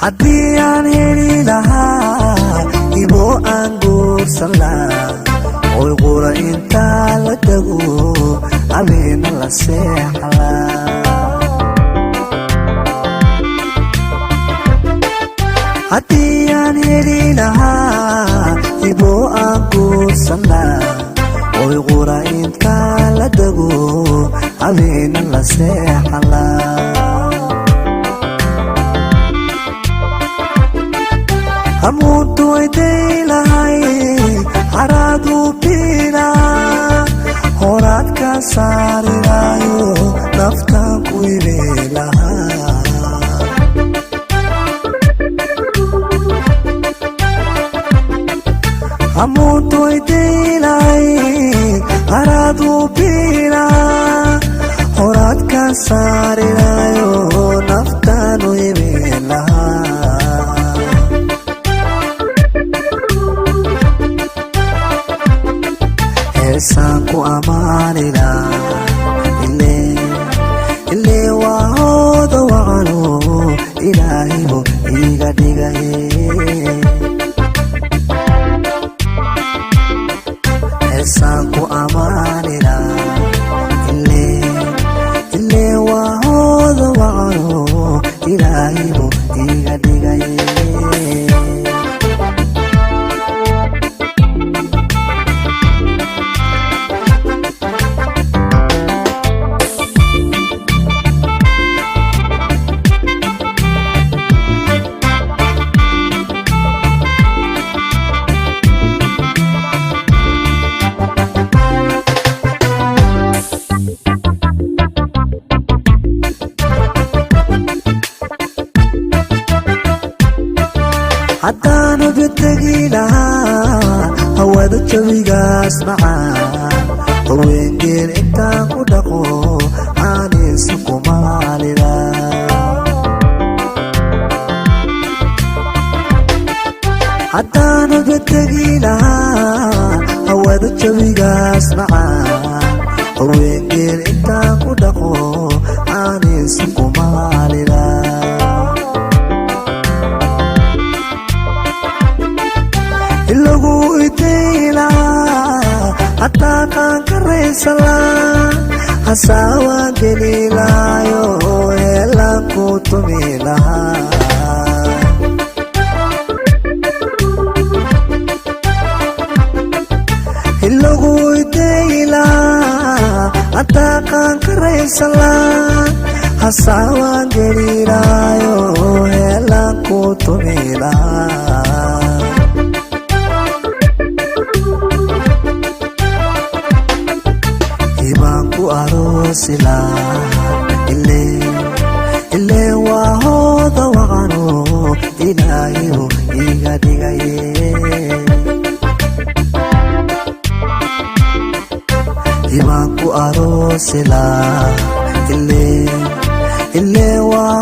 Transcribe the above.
haddii aan heli lahaa ibo aan guursan lahaa oy qura intaa la tago habeena la seexlaa haddii aan heli lahaa ibo aan guursan lahaa oy qura intaa la tago habeena la seexlaa amuuntu way daylahay haraadu biila horaad ka saariraayo naftaan ku ibeelahaa amuuntu way daylahay haraadu biila horaad ka saariraayo naftaan u ibeelahaa heesaan ku ammaanila ilee waa hooda wacano ilaahibo iga dhigaye heesaan ku ammaanila ilee waa hooda wacano ilaahibo iga dhigaye haddaanu bitagi lahaa hawada jawigaas macaan haweengeen intaan ku dhaqo aanaysa kumaalila haddaanu bitagi lahaa hawada jawigaas macaan haweengeen intaan ku dhaqo aanaysa kumaalila ilagu itaylaa hataa qaan karaysalaa hasaawaan gelilaayo heelaan ku tumi lahaa ilagu itaylaa hataa qaan karaysalaa hasaawaan gelilaayo heelaan ku tumi lahaa ibaan ku aroosila ilee waa hooda wacano ilaahibo iga dhigaye ibaan ku aroosila ilee waa